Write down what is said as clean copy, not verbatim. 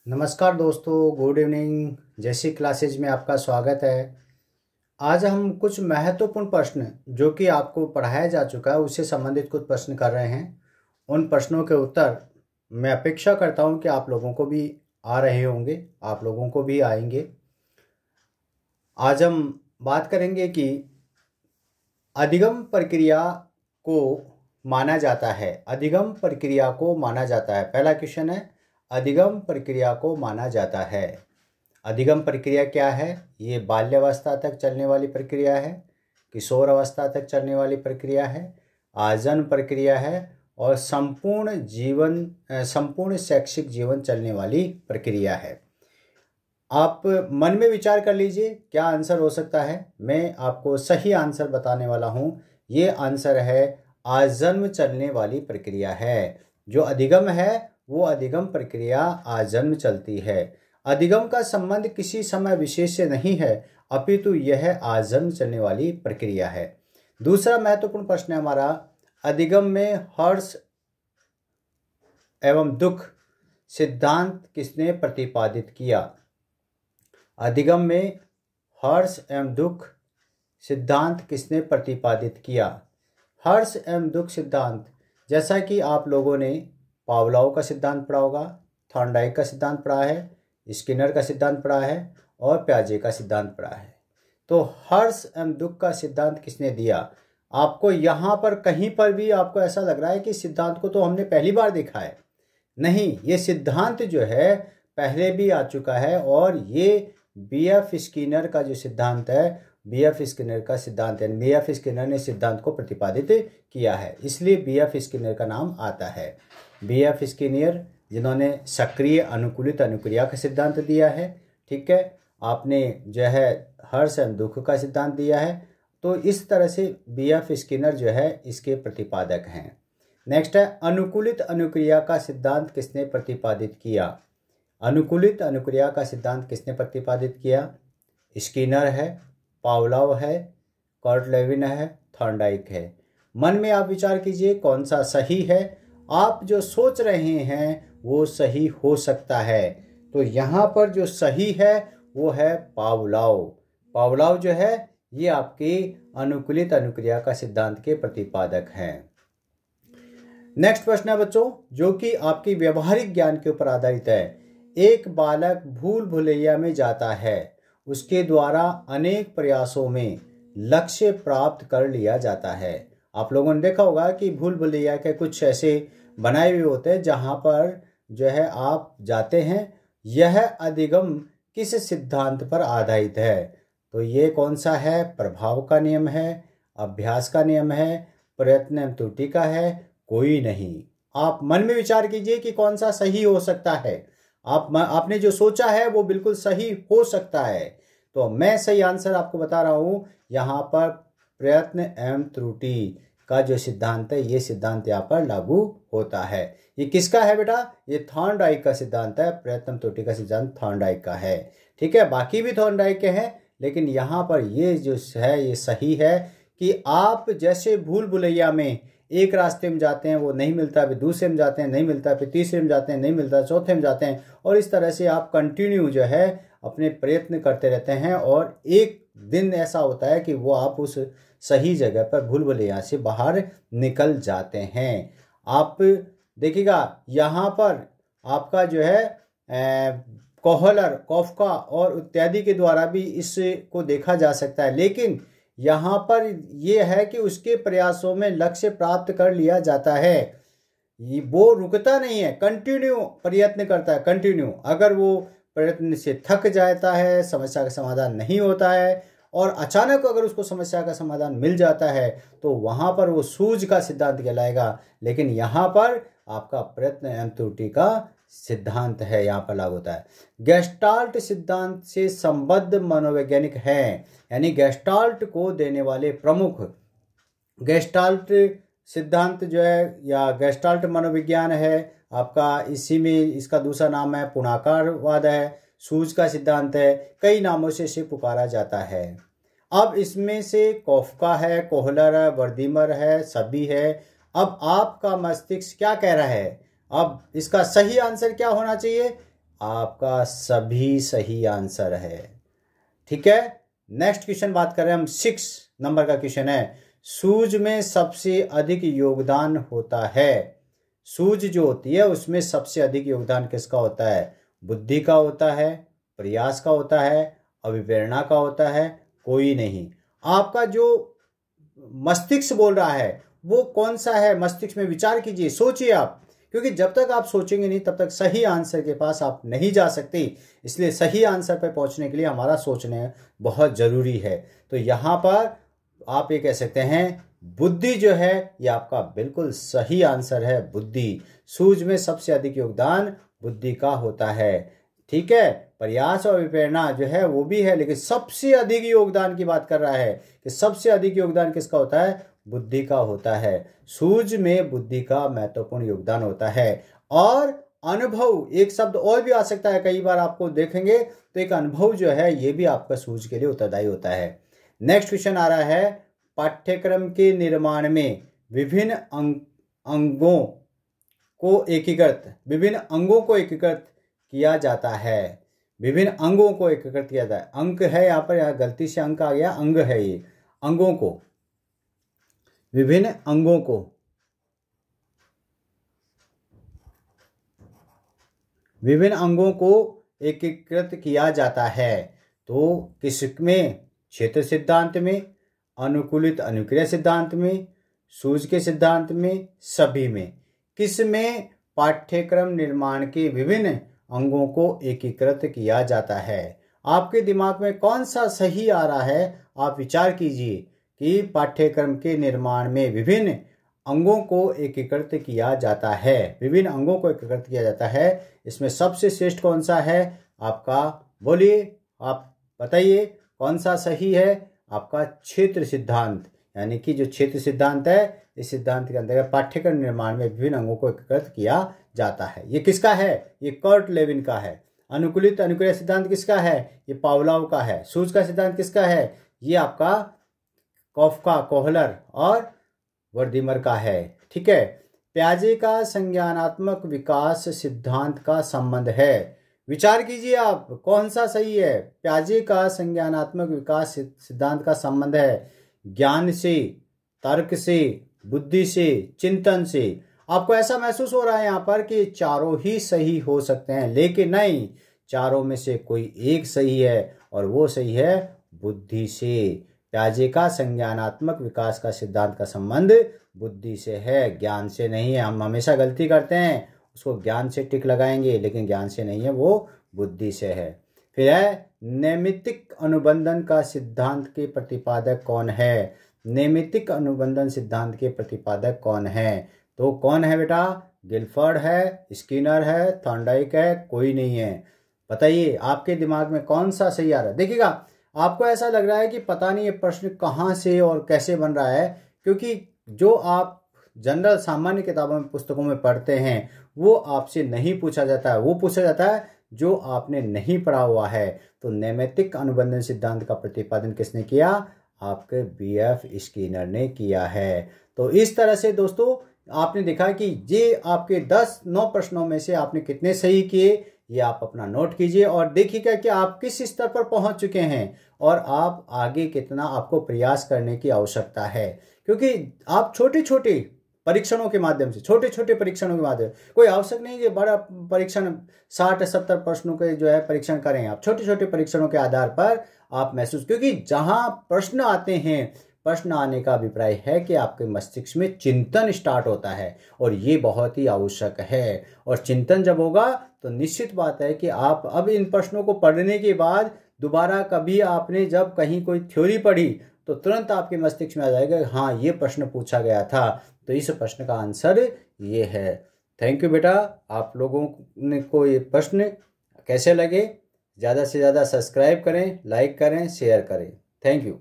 नमस्कार दोस्तों, good evening. जैसी क्लासेज में आपका स्वागत है। आज हम कुछ महत्वपूर्ण प्रश्न जो कि आपको पढ़ाया जा चुका है उससे संबंधित कुछ प्रश्न कर रहे हैं। उन प्रश्नों के उत्तर मैं अपेक्षा करता हूं कि आप लोगों को भी आ रहे होंगे, आप लोगों को भी आएंगे। आज हम बात करेंगे कि अधिगम प्रक्रिया को माना जाता है। अधिगम प्रक्रिया को माना जाता है। पहला क्वेश्चन है, अधिगम प्रक्रिया को माना जाता है। अधिगम प्रक्रिया क्या है? ये बाल्यावस्था तक चलने वाली प्रक्रिया है, किशोर अवस्था तक चलने वाली प्रक्रिया है, आजन्म प्रक्रिया है और संपूर्ण शैक्षिक जीवन चलने वाली प्रक्रिया है। आप मन में विचार कर लीजिए क्या आंसर हो सकता है। मैं आपको सही आंसर बताने वाला हूँ। ये आंसर है आजन्म चलने वाली प्रक्रिया है। जो अधिगम है वो अधिगम प्रक्रिया आजन्म चलती है। अधिगम का संबंध किसी समय विशेष से नहीं है, अपितु यह आजन्म चलने वाली प्रक्रिया है। दूसरा महत्वपूर्ण प्रश्न है हमारा, अधिगम में हर्ष एवं दुख सिद्धांत किसने प्रतिपादित किया? अधिगम में हर्ष एवं दुख सिद्धांत किसने प्रतिपादित किया? हर्ष एवं दुख सिद्धांत, जैसा कि आप लोगों ने पावलोव का सिद्धांत पढ़ा होगा, थॉर्नडाइक का सिद्धांत पढ़ा है, स्किनर का सिद्धांत पढ़ा है और प्याजे का सिद्धांत पढ़ा है। तो हर्ष एवं दुख का सिद्धांत किसने दिया? आपको यहाँ पर कहीं पर भी आपको ऐसा लग रहा है कि सिद्धांत को तो हमने पहली बार देखा है? नहीं, ये सिद्धांत जो है पहले भी आ चुका है और ये बी.एफ. स्किनर का जो सिद्धांत है, बी.एफ. स्किनर का सिद्धांत है। बी.एफ. स्किनर ने सिद्धांत को प्रतिपादित किया है, इसलिए बी.एफ. स्किनर का नाम आता है। बी.एफ. स्किनर जिन्होंने सक्रिय अनुकूलित अनुक्रिया का सिद्धांत दिया है। ठीक है, आपने जो है हर्ष एवं दुख का सिद्धांत दिया है। तो इस तरह से बी.एफ. स्किनर जो है इसके प्रतिपादक हैं। नेक्स्ट है, अनुकूलित अनुक्रिया का सिद्धांत किसने प्रतिपादित किया? अनुकूलित अनुक्रिया का सिद्धांत किसने प्रतिपादित किया? स्किनर है, पावलोव है, कर्ट-लेविन है, थॉर्नडाइक है। मन में आप विचार कीजिए कौन सा सही है। आप जो सोच रहे हैं वो सही हो सकता है। तो यहाँ पर जो सही है वो है पावलोव। पावलोव जो है ये आपकी अनुकूलित अनुक्रिया का सिद्धांत के प्रतिपादक हैं। नेक्स्ट प्रश्न है बच्चों, जो कि आपकी व्यवहारिक ज्ञान के ऊपर आधारित है। एक बालक भूल भुलैया में जाता है, उसके द्वारा अनेक प्रयासों में लक्ष्य प्राप्त कर लिया जाता है। आप लोगों ने देखा होगा कि भूल भुलैया के कुछ ऐसे बनाए हुए होते हैं जहां पर जो है आप जाते हैं। यह अधिगम किस सिद्धांत पर आधारित है? तो ये कौन सा है? प्रभाव का नियम है, अभ्यास का नियम है, प्रयत्न एवं त्रुटि का है, कोई नहीं। आप मन में विचार कीजिए कि कौन सा सही हो सकता है। आपने जो सोचा है वो बिल्कुल सही हो सकता है। तो मैं सही आंसर आपको बता रहा हूं। यहाँ पर प्रयत्न एवं त्रुटि का जो सिद्धांत है ये सिद्धांत यहाँ पर लागू होता है। ये किसका है बेटा? ये थॉर्नडाइक का सिद्धांत है। प्रयत्न त्रुटि का सिद्धांत थॉर्नडाइक का है। ठीक है, बाकी भी थॉर्नडाइक के हैं, लेकिन यहाँ पर ये जो है ये सही है कि आप जैसे भूल भुलैया में एक रास्ते में जाते हैं वो नहीं मिलता, फिर दूसरे में जाते हैं नहीं मिलता, फिर तीसरे में जाते हैं नहीं मिलता, चौथे में जाते हैं, और इस तरह से आप कंटिन्यू जो है अपने प्रयत्न करते रहते हैं और एक दिन ऐसा होता है कि वो आप उस सही जगह पर भूल भुलैया से बाहर निकल जाते हैं। आप देखिएगा यहाँ पर आपका जो है कोहलर, कॉफका और इत्यादि के द्वारा भी इसको देखा जा सकता है, लेकिन यहाँ पर यह है कि उसके प्रयासों में लक्ष्य प्राप्त कर लिया जाता है। वो रुकता नहीं है, कंटिन्यू प्रयत्न करता है, कंटिन्यू। अगर वो प्रयत्न से थक जाता है, समस्या का समाधान नहीं होता है और अचानक अगर उसको समस्या का समाधान मिल जाता है तो वहाँ पर वो सूझ का सिद्धांत कहलाएगा। लेकिन यहाँ पर आपका प्रयत्न एवं त्रुटि का सिद्धांत है, यहाँ पर लागू होता है। गेस्टाल्ट सिद्धांत से संबद्ध मनोवैज्ञानिक हैं, यानी गेस्टाल्ट को देने वाले प्रमुख। गेस्टाल्ट सिद्धांत जो है या गेस्टाल्ट मनोविज्ञान है आपका, इसी में इसका दूसरा नाम है पुनाकारवाद है, सूझ का सिद्धांत है, कई नामों से इसे पुकारा जाता है। अब इसमें से कॉफका है, कोहलर है, वर्दीमर है, सभी है। अब आपका मस्तिष्क क्या कह रहा है? अब इसका सही आंसर क्या होना चाहिए? आपका सभी सही आंसर है। ठीक है, नेक्स्ट क्वेश्चन बात कर रहे हैं हम। 6 नंबर का क्वेश्चन है, सूझ में सबसे अधिक योगदान होता है। सूझ जो होती है उसमें सबसे अधिक योगदान किसका होता है? बुद्धि का होता है, प्रयास का होता है, अभिप्रेरणा का होता है, कोई नहीं। आपका जो मस्तिष्क बोल रहा है वो कौन सा है? मस्तिष्क में विचार कीजिए, सोचिए आप, क्योंकि जब तक आप सोचेंगे नहीं तब तक सही आंसर के पास आप नहीं जा सकते। इसलिए सही आंसर पर पहुंचने के लिए हमारा सोचना बहुत जरूरी है। तो यहाँ पर आप ये कह सकते हैं बुद्धि जो है ये आपका बिल्कुल सही आंसर है। बुद्धि, सूझ में सबसे अधिक योगदान बुद्धि का होता है। ठीक है, प्रयास और विप्रेरणा जो है वो भी है, लेकिन सबसे अधिक योगदान की बात कर रहा है कि सबसे अधिक योगदान किसका होता है? बुद्धि का होता है। सूझ में बुद्धि का महत्वपूर्ण योगदान होता है। और अनुभव, एक शब्द और भी आ सकता है, कई बार आपको देखेंगे तो एक अनुभव जो है ये भी आपका सूझ के लिए उत्तरदायी होता है। नेक्स्ट क्वेश्चन आ रहा है, पाठ्यक्रम के निर्माण में विभिन्न अंगों को एकीकृत किया जाता है। विभिन्न अंगों को एकीकृत किया जाता है। अंक है यहाँ पर, यहाँ गलती से अंक आ गया, अंग है ये। अंगों को, विभिन्न अंगों को एकीकृत किया जाता है। तो किसमें? क्षेत्र सिद्धांत में, अनुकूलित अनुक्रिया सिद्धांत में, सूझ के सिद्धांत में, सभी में। किसमें? पाठ्यक्रम निर्माण के विभिन्न अंगों को एकीकृत किया जाता है। आपके दिमाग में कौन सा सही आ रहा है? आप विचार कीजिए कि पाठ्यक्रम के निर्माण में विभिन्न अंगों को एकीकृत किया जाता है। विभिन्न अंगों को एकीकृत किया जाता है, इसमें सबसे श्रेष्ठ कौन सा है आपका? बोलिए, आप बताइए कौन सा सही है? आपका क्षेत्र सिद्धांत, यानी कि जो क्षेत्र सिद्धांत है, इस सिद्धांत के अंतर्गत पाठ्यक्रम निर्माण में विभिन्न अंगों को एकीकृत किया जाता है। ये किसका है? ये कर्ट लेविन का है। अनुकूलित अनुक्रिया सिद्धांत किसका है? ये पावलोव का है। सूझ का सिद्धांत किसका है? ये आपका कॉफका, कोहलर और वर्दीमर का है। ठीक है, प्याजे का संज्ञानात्मक विकास सिद्धांत का संबंध है। विचार कीजिए आप, कौन सा सही है? प्याजे का संज्ञानात्मक विकास सिद्धांत का संबंध है ज्ञान से, तर्क से, बुद्धि से, चिंतन से। आपको ऐसा महसूस हो रहा है यहाँ पर कि चारों ही सही हो सकते हैं, लेकिन नहीं, चारों में से कोई एक सही है और वो सही है बुद्धि से। प्याजे का संज्ञानात्मक विकास का सिद्धांत का संबंध बुद्धि से है, ज्ञान से नहीं है। हम हमेशा गलती करते हैं, उसको ज्ञान से टिक लगाएंगे, लेकिन ज्ञान से नहीं है, वो बुद्धि से है। फिर है नैमित्तिक अनुबंधन का सिद्धांत के प्रतिपादक कौन है? नैमित्तिक अनुबंधन सिद्धांत के प्रतिपादक कौन है? तो कौन है बेटा? गिलफर्ड है, स्किनर है, थॉर्नडाइक है, कोई नहीं है। बताइए आपके दिमाग में कौन सा सही आ रहा है? देखिएगा, आपको ऐसा लग रहा है कि पता नहीं ये प्रश्न कहाँ से और कैसे बन रहा है, क्योंकि जो आप जनरल सामान्य किताबों में, पुस्तकों में पढ़ते हैं, वो आपसे नहीं पूछा जाता है। वो पूछा जाता है जो आपने नहीं पढ़ा हुआ है। तो नैमित्तिक अनुबंधन सिद्धांत का प्रतिपादन किसने किया? आपके बीएफ स्किनर ने किया है। तो इस तरह से दोस्तों आपने देखा कि ये आपके 9 प्रश्नों में से आपने कितने सही किए, ये आप अपना नोट कीजिए और देखिएगा कि आप किस स्तर पर पहुंच चुके हैं और आप आगे कितना आपको प्रयास करने की आवश्यकता है। क्योंकि आप छोटे छोटे परीक्षणों के माध्यम से, कोई आवश्यक नहीं कि बड़ा परीक्षण 60-70 प्रश्नों के जो है परीक्षण करें। आप छोटे छोटे परीक्षणों के आधार पर आप महसूस, क्योंकि जहां प्रश्न आते हैं, प्रश्न आने का अभिप्राय है कि आपके मस्तिष्क में चिंतन स्टार्ट होता है और ये बहुत ही आवश्यक है। और चिंतन जब होगा तो निश्चित बात है कि आप अब इन प्रश्नों को पढ़ने के बाद दोबारा कभी आपने जब कहीं कोई थ्योरी पढ़ी तो तुरंत आपके मस्तिष्क में आ जाएगा, हाँ ये प्रश्न पूछा गया था, तो इस प्रश्न का आंसर ये है। थैंक यू बेटा। आप लोगों को ये प्रश्न कैसे लगे? ज़्यादा से ज़्यादा सब्सक्राइब करें, लाइक करें, शेयर करें। Thank you.